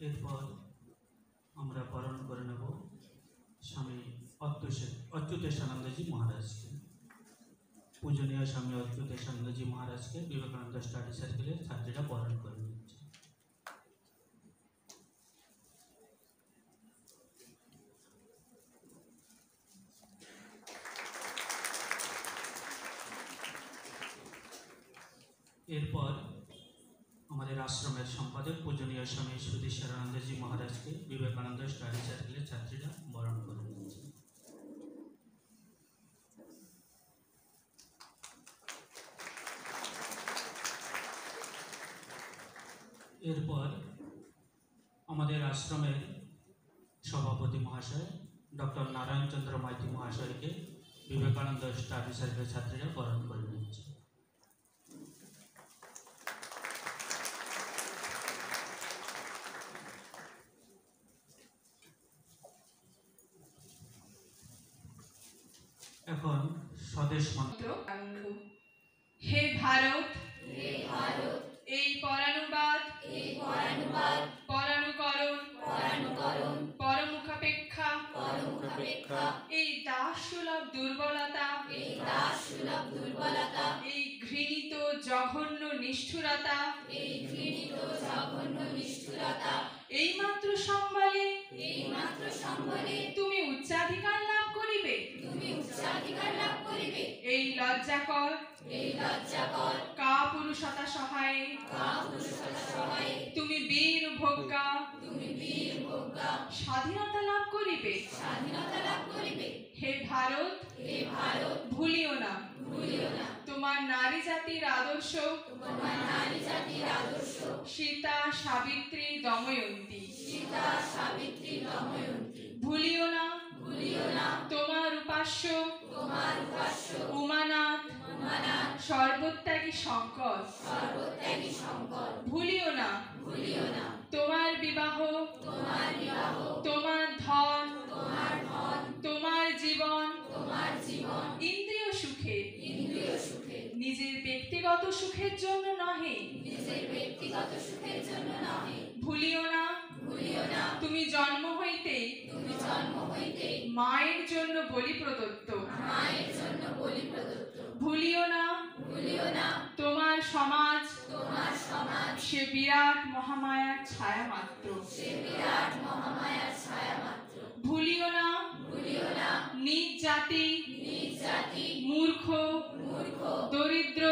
এরপর আমরা বরণ করে নেব স্বামী অচ্যুতেশানন্দজি মহারাজকে। পূজনীয় স্বামী অচ্যুতেশানন্দজি মহারাজকে বিবেকানন্দ স্টাডি সার্কেলের ছাত্রীরা বরণ করে নিচ্ছে। এরপর আমাদের আশ্রমের সম্পাদক পূজনীয় স্বামী সুধীশ্বরানন্দজি মহারাজকে বিবেকানন্দ স্টাডি সার্কেলের ছাত্রীরা বরণ করে নিচ্ছে। এরপর আমাদের আশ্রমের সভাপতি মহাশয় ডক্টর নারায়ণ চন্দ্র মাইতি মহাশয়কে বিবেকানন্দ স্টাডি সার্কেলের ছাত্রীরা বরণ করে নিচ্ছে। এখন স্বদেশ মন্ত্র। হে ভারত, এই পরানুবাদ পরানুকরণ পরমুখাপেক্ষা এই দাসসুলভ দুর্বলতা এই ঘৃণিত জঘন্য নিষ্ঠুরতা এইমাত্র সম্বলে তুমি উচ্চাধিকার লাভ করিবে। এই লজ্জাকর কাপুরুষতা সহায়ে তুমি বীর ভোগ্যা স্বাধীনতা লাভ করিবে। হে ভারত, ভুলিও না তোমার নারী জাতির আদর্শ সীতা সাবিত্রী দময়ন্তী। ভুলিও না তোমার উপাস্য উমানাথ সর্বত্যাগী শঙ্কর। ভুলিও না তোমার বিবাহ তোমার ধন তোমার জীবন ইন্দ্রিয় সুখে নিজের ব্যক্তিগত সুখের জন্য নহে। ভুলিও না তুমি জন্ম হইতে মায়ের জন্য বলি প্রদত্ত। ভুলিও না তোমার সমাজ সে বিরাট মহামায়ার ছায়া মাত্র। ভুলিও না নিজ জাতি মূর্খ দরিদ্র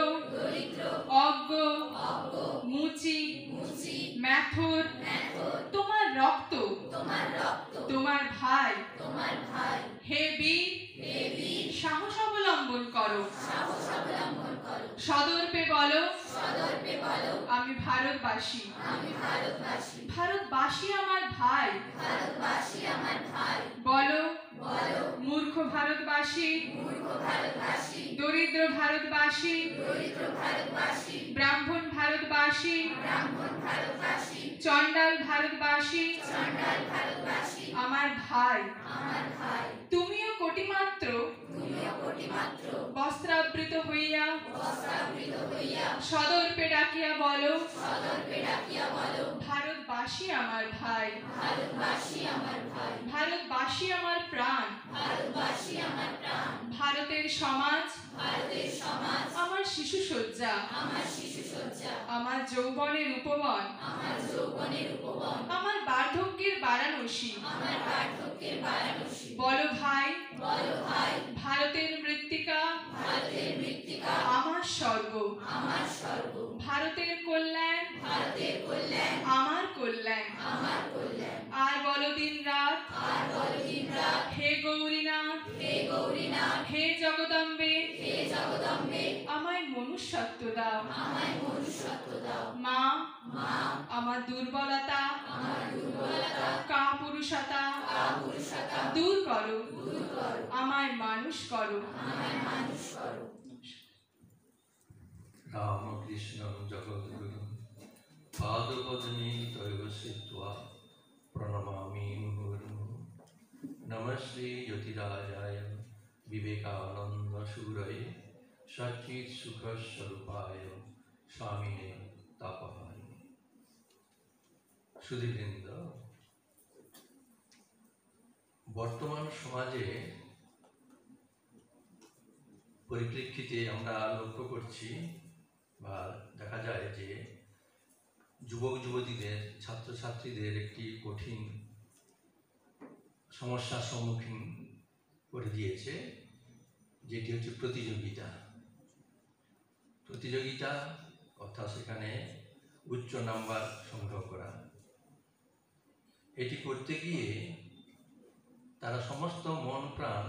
অজ্ঞ মুচি ম্যাথর তোমার রক্ত তোমার ভাই। হে বীর সাহস অবলম্বন করো। সদর্পে বলো আমি ভারতবাসী। ভারতবাসী আমার ভাই। বলো মূর্খ ভারতবাসী দরিদ্র ভারতবাসী ব্রাহ্মণ ভারতবাসী চণ্ডাল ভারতবাসী আমার ভাই। তুমিও কোটিমাত্র বস্ত্রাবৃত হইয়া সদর্পে ডাকিয়া বলো ভারতবাসী আমার ভাই। ভারতবাসী আমার প্রাণ। ভারতের সমাজ আমার শিশু সজ্জা আমার যৌবনের উপবন আমার বার্ধক্যের বারাণসী। বলো ভাই ভারতের মৃত্তিকা আমার স্বর্গ। ভারতের কল্যাণ আমার কল্যাণ। আর বলো দিন রাত হে গৌরীনাথ হে জগদম্বে আমায় মনুষ্যত্ব দাও। মা আমার দুর্বলতা কাপুরুষতা দূর করো আমায় মানুষ করো। রামকৃষ্ণ জগদ্গুরু পাদপদ্মে তৈব সিদ্ধা প্রণমামি মুহুর্মুহুঃ। নমঃ শ্রী জ্যোতিরাজায় বিবেকানন্দ সুরয়ে সচিত সুখ স্বরূপায় স্বামিনে তাপহায়। সুধীবৃন্দ, বর্তমান সমাজে পরিপ্রেক্ষিতে আমরা লক্ষ্য করছি বা দেখা যায় যে যুবক যুবতীদের, ছাত্রছাত্রীদের একটি কঠিন সমস্যার সম্মুখীন করে দিয়েছে, যেটি হচ্ছে প্রতিযোগিতা। প্রতিযোগিতা অর্থাৎ সেখানে উচ্চ নাম্বার সংগ্রহ করা। এটি করতে গিয়ে তারা সমস্ত মন প্রাণ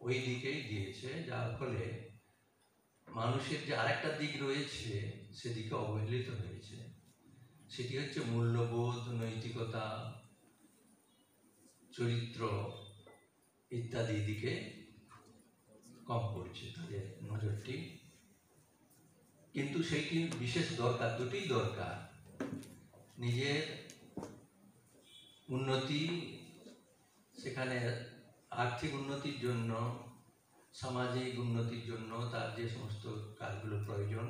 ওই দিকেই দিয়েছে, যার ফলে মানুষের যে আরেকটা দিক রয়েছে সেদিকে অবহেলিত হয়েছে। সেটি হচ্ছে মূল্যবোধ, নৈতিকতা, চরিত্র ইত্যাদি দিকে কম পড়ছে তাদের নজরটি। কিন্তু সেইটি বিশেষ দরকার, দুটোই দরকার। নিজের উন্নতি, সেখানে আর্থিক উন্নতির জন্য, সামাজিক উন্নতির জন্য তার যে সমস্ত কাজগুলো প্রয়োজন,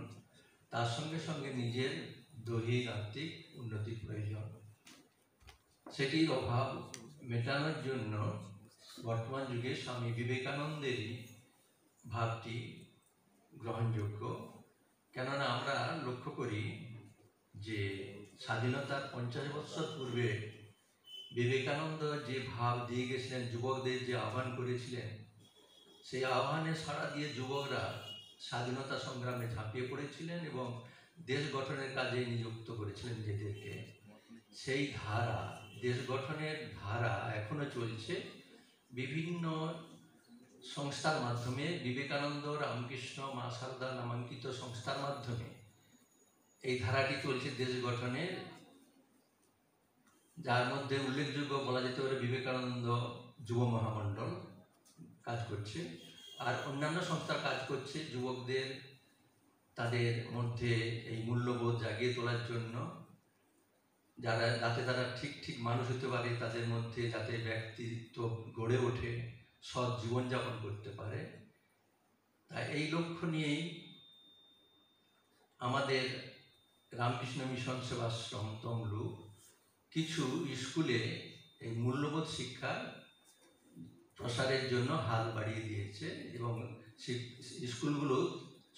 তার সঙ্গে সঙ্গে নিজের দৈহিক আর্থিক উন্নতির প্রয়োজন। সেটির অভাব মেটানোর জন্য বর্তমান যুগে স্বামী বিবেকানন্দেরই ভাবটি গ্রহণযোগ্য। কেননা আমরা লক্ষ্য করি যে স্বাধীনতার 50 বছর পূর্বে বিবেকানন্দ যে ভাব দিয়ে গেছিলেন, যুবকদের যে আহ্বান করেছিলেন, সেই আহ্বানে সাড়া দিয়ে যুবকরা স্বাধীনতা সংগ্রামে ঝাঁপিয়ে পড়েছিলেন এবং দেশ গঠনের কাজে নিযুক্ত করেছিলেন নিজেদেরকে। সেই ধারা, দেশ গঠনের ধারা এখনো চলছে বিভিন্ন সংস্থার মাধ্যমে। বিবেকানন্দ, রামকৃষ্ণ, মা সারদা নামাঙ্কিত সংস্থার মাধ্যমে এই ধারাটি চলছে দেশ গঠনের, যার মধ্যে উল্লেখযোগ্য বলা যেতে পারে বিবেকানন্দ যুব মহামণ্ডল কাজ করছে, আর অন্যান্য সংস্থা কাজ করছে যুবকদের তাদের মধ্যে এই মূল্যবোধ জাগিয়ে তোলার জন্য, যাতে তারা ঠিক মানুষ হতে পারে, তাদের মধ্যে যাতে ব্যক্তিত্ব গড়ে ওঠে, সৎ জীবনযাপন করতে পারে। তাই এই লক্ষ্য নিয়েই আমাদের রামকৃষ্ণ মিশন সেবাশ্রম তমলুক কিছু স্কুলে এই মূল্যবোধ শিক্ষার প্রসারের জন্য হাত বাড়িয়ে দিয়েছে এবং স্কুলগুলো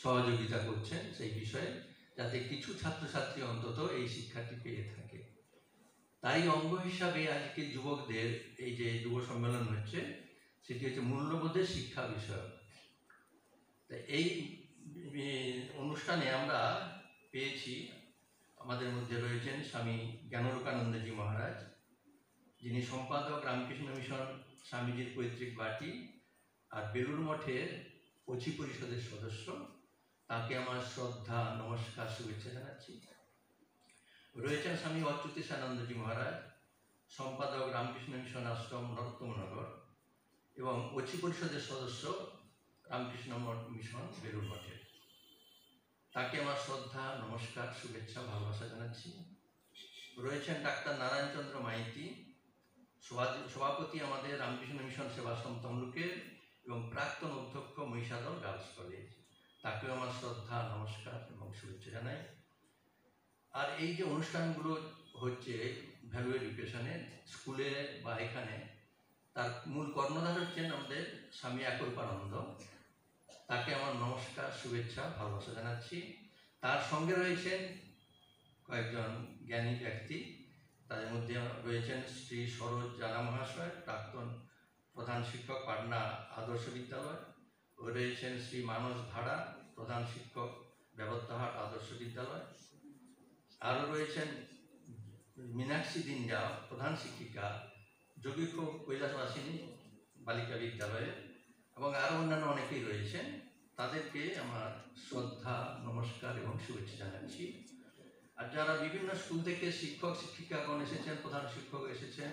সহযোগিতা করছেন সেই বিষয়ে, যাতে কিছু ছাত্রছাত্রী অন্তত এই শিক্ষাটি পেয়ে থাকে। তাই অঙ্গ হিসাবে আজকে যুবকদের এই যে যুব সম্মেলন হচ্ছে, সেটি হচ্ছে মূল্যবোধের শিক্ষা বিষয়। তাই এই অনুষ্ঠানে আমরা পেয়েছি, আমাদের মধ্যে রয়েছেন স্বামী জ্ঞানরূপানন্দজি মহারাজ, যিনি সম্পাদক রামকৃষ্ণ মিশন স্বামীজির পৈতৃক বাটি আর বেলুড় মঠের অচি পরিষদের সদস্য। তাকে আমার শ্রদ্ধা, নমস্কার, শুভেচ্ছা জানাচ্ছি। রয়েছেন স্বামী অচ্যুতেশানন্দজি মহারাজ, সম্পাদক রামকৃষ্ণ মিশন আশ্রম নরোত্তমনগর এবং অচি পরিষদের সদস্য রামকৃষ্ণ মিশন বেলুড় মঠের। তাকে আমার শ্রদ্ধা, নমস্কার, শুভেচ্ছা, ভালোবাসা জানাচ্ছি। রয়েছেন ডাক্তার নারায়ণচন্দ্র মাইতি, সভাপতি আমাদের রামকৃষ্ণ মিশন সেবাশ্রম তমলুকের এবং প্রাক্তন অধ্যক্ষ মহিষাদল গার্লস কলেজ। তাকেও আমার শ্রদ্ধা, নমস্কার এবং শুভেচ্ছা জানাই। আর এই যে অনুষ্ঠানগুলো হচ্ছে ভ্যালু এডুকেশনে, স্কুলে বা এখানে, তার মূল কর্ণধার হচ্ছেন আমাদের স্বামী একরূপানন্দ। তাকে আমার নমস্কার, শুভেচ্ছা, ভালোবাসা জানাচ্ছি। তার সঙ্গে রয়েছেন কয়েকজন জ্ঞানী ব্যক্তি, তাদের মধ্যে রয়েছেন শ্রী সরোজ জানা মহাশয়, প্রাক্তন প্রধান শিক্ষক, পাটনা আদর্শ বিদ্যালয়, ও রয়েছেন শ্রী মানস ধাড়া, প্রধান শিক্ষক, ব্যবত্তাহাট আদর্শ বিদ্যালয়। আরও রয়েছেন মীনাক্ষী দিনজা, প্রধান শিক্ষিকা, যোগীখ কৈলাসবাসিনী বালিকা বিদ্যালয়ে, এবং আরও অন্যান্য অনেকেই রয়েছেন। তাদেরকে আমার শ্রদ্ধা, নমস্কার এবং শুভেচ্ছা জানাচ্ছি। আর যারা বিভিন্ন স্কুল থেকে শিক্ষক শিক্ষিকাগণ এসেছেন, প্রধান শিক্ষক এসেছেন,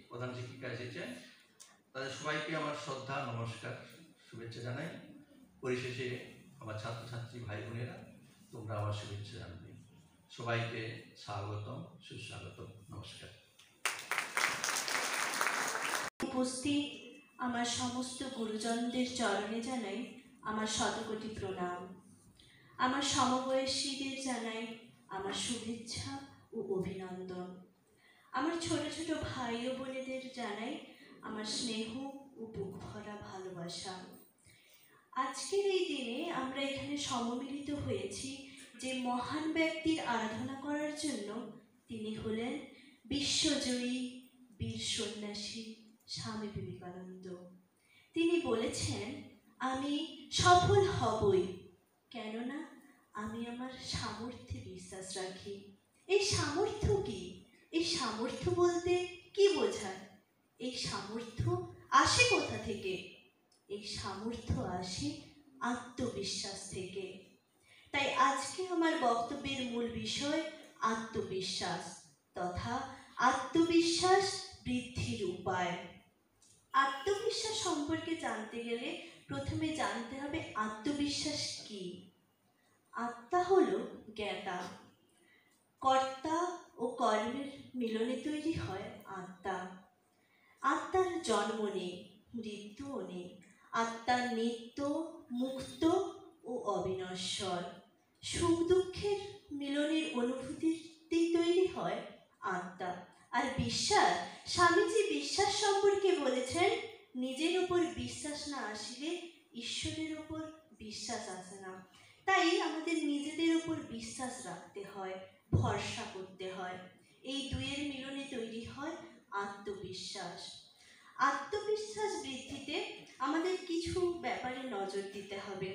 প্রধান শিক্ষিকা এসেছেন, তাদের সবাইকে আমার শ্রদ্ধা, নমস্কার, শুভেচ্ছা জানাই। পরিশেষে আমার ছাত্রছাত্রী ভাই বোনেরা, তোমরা আমার শুভেচ্ছা জানাবে। সবাইকে স্বাগতম, সুস্বাগতম, নমস্কার। উপস্থিত আমার সমস্ত গুরুজনদের চরণে জানাই আমার শতকোটি প্রণাম। আমার সমবয়সীদের জানাই আমার শুভেচ্ছা ও অভিনন্দন। আমার ছোট ছোট ভাই ও বোনেদের জানাই আমার স্নেহ ও বুক ভরা ভালোবাসা। আজকের এই দিনে আমরা এখানে সমমিলিত হয়েছি যে মহান ব্যক্তির আরাধনা করার জন্য। তিনি হলেন বিশ্বজয়ী বীর সন্ন্যাসী স্বামী বিবেকানন্দ। তিনি বলেছেন, আমি সফল হবই, কেননা আমি আমার সামর্থ্যে বিশ্বাস রাখি। এই সামর্থ্য কি? এই সামর্থ্য বলতে কি বোঝায়? এই সামর্থ্য আসে কোথা থেকে? এই সামর্থ্য আসে আত্মবিশ্বাস থেকে। তাই আজকে আমার বক্তব্যের মূল বিষয় আত্মবিশ্বাস তথা আত্মবিশ্বাস বৃদ্ধির উপায়। আত্মবিশ্বাস সম্পর্কে জানতে গেলে প্রথমে জানতে হবে আত্মবিশ্বাস কি। আত্মা হলো জ্ঞাতা। কর্তা ও কর্মের মিলনে তৈরি হয় আত্মা। আত্মার জন্ম নেই, মৃত্যুও নেই। আত্মার নিত্য, মুক্ত ও অবিনশ্বর। সুখ দুঃখের মিলনের অনুভূতিতেই তৈরি হয় আত্মা। আর বিশ্বাস, স্বামীজি বিশ্বাস সম্পর্কে বলেছেন, নিজের উপর বিশ্বাস না আসিলে ঈশ্বরের উপর বিশ্বাস আসে না। তাই আমাদের নিজেদের উপর বিশ্বাস রাখতে হয়, ভরসা করতে হয়। এই দুইয়ের মিলনে তৈরি হয় আত্মবিশ্বাস। আত্মবিশ্বাস বৃদ্ধিতে আমাদের কিছু ব্যাপারে নজর দিতে হবে।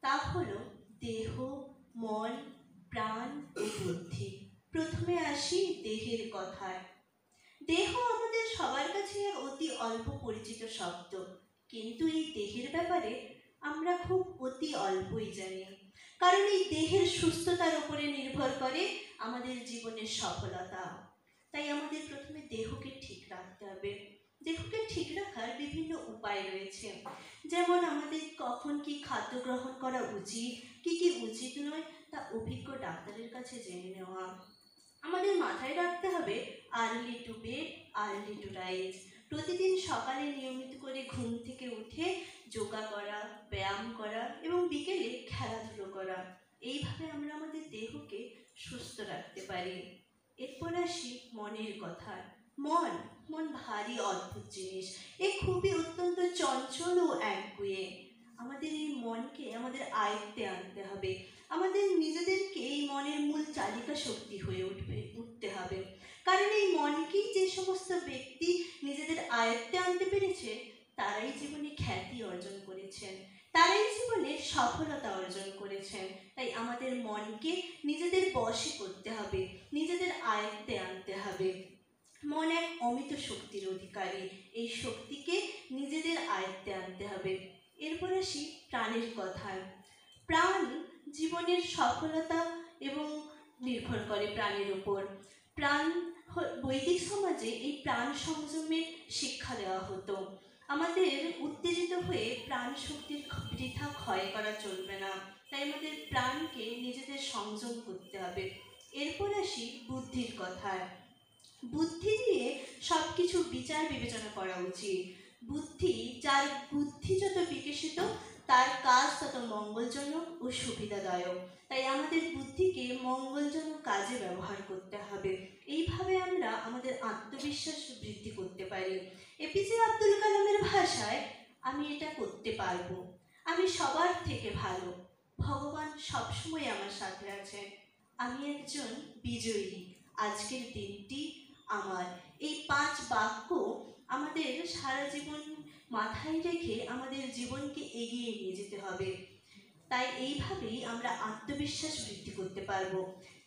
তা হলো দেহ, মন, প্রাণ ও বুদ্ধি। প্রথমে আসি দেহের কথায়। দেহ আমাদের সবার কাছে অতি অল্প পরিচিত শব্দ, কিন্তু এই দেহের ব্যাপারে আমরা খুব অতি অল্পই জানি। কারণ এই দেহের সুস্থতার উপরে নির্ভর করে আমাদের জীবনের সফলতা। তাই আমাদের প্রথমে দেহকে ঠিক রাখতে হবে। দেহকে ঠিক রাখার বিভিন্ন উপায় রয়েছে, যেমন আমাদের কখন কি খাদ্য গ্রহণ করা উচিত, কি কি উচিত নয়, তা অভিজ্ঞ ডাক্তারের কাছে জেনে নেওয়া। আমাদের মাথায় রাখতে হবে early to bed, early to rise. প্রতিদিন সকালে নিয়মিত করে ঘুম থেকে উঠে যোগা করা, ব্যায়াম করা এবং বিকেলে খেলাধুলো করা। এইভাবে আমরা আমাদের দেহকে সুস্থ রাখতে পারি। এরপর আসি মনের কথা। মন ভারী অদ্ভুত জিনিস। এ খুবই অত্যন্ত চঞ্চল ও একগুঁয়ে। আমাদের এই মনকে আমাদের আয়ত্তে আনতে হবে। আমাদের নিজেদেরকে এই মনের মূল চালিকা শক্তি হয়ে উঠতে হবে। কারণ এই মনকেই যে সমস্ত ব্যক্তি নিজেদের আয়ত্তে আনতে পেরেছে, তারাই জীবনে খ্যাতি অর্জন করেছেন, তারাই জীবনে সফলতা অর্জন করেছেন। তাই আমাদের মনকে নিজেদের বশে করতে হবে, নিজেদের আয়ত্তে আনতে হবে। মন এক অমিত শক্তির অধিকারী। এই শক্তিকে নিজেদের আয়ত্তে আনতে হবে। এরপর আসি প্রাণের কথায়। প্রাণ জীবনের সফলতা এবং নির্ভর করে প্রাণের উপর। বৈদিক সমাজে এই প্রাণ সংযমের শিক্ষা দেওয়া হতো। আমাদের উত্তেজিত হয়ে প্রাণ শক্তির বৃথা ক্ষয় করা চলবে না। তাই আমাদের প্রাণকে নিজেদের সংযম করতে হবে। এরপর আসি বুদ্ধির কথায়। বুদ্ধি দিয়ে সব কিছু বিচার বিবেচনা করা উচিত। যার বুদ্ধি যত বিকশিত, তার কাজ তত মঙ্গলজনক ও সুবিধাদায়ক। তাই আমাদের বুদ্ধিকে মঙ্গলজনক কাজে ব্যবহার করতে হবে। এইভাবে আমরা আমাদের আত্মবিশ্বাস বৃদ্ধি করতে পারি। এপিজে আব্দুল কালামের ভাষায়, আমি এটা করতে পারবো, আমি সবার থেকে ভালো, ভগবান সবসময় আমার সাথে আছেন, আমি একজন বিজয়ী, আজকের দিনটি আমার। এই 5 বাক্য আমাদের সারা জীবন মাথায় রেখে আমাদের জীবনকে এগিয়ে নিয়ে যেতে হবে। তাই এইভাবেই আমরা আত্মবিশ্বাস বৃদ্ধি করতে পারবো।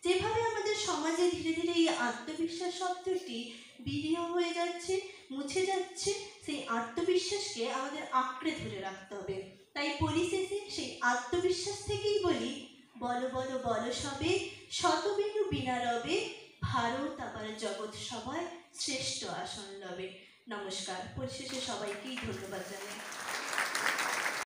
যেভাবে আমাদের সমাজে ধীরে ধীরে এই আত্মবিশ্বাস শব্দটি বিলীন হয়ে যাচ্ছে, মুছে যাচ্ছে, সেই আত্মবিশ্বাসকে আমাদের আঁকড়ে ধরে রাখতে হবে। তাই পরিশেষে সেই আত্মবিশ্বাস থেকেই বলি, বলো বলো বলো সবে, শতবিনু বিনা রবে, ভারত আবার জগৎ সভায় শ্রেষ্ঠ আসন লবে। নমস্কার। পরিশেষে সবাইকেই ধন্যবাদ জানাই।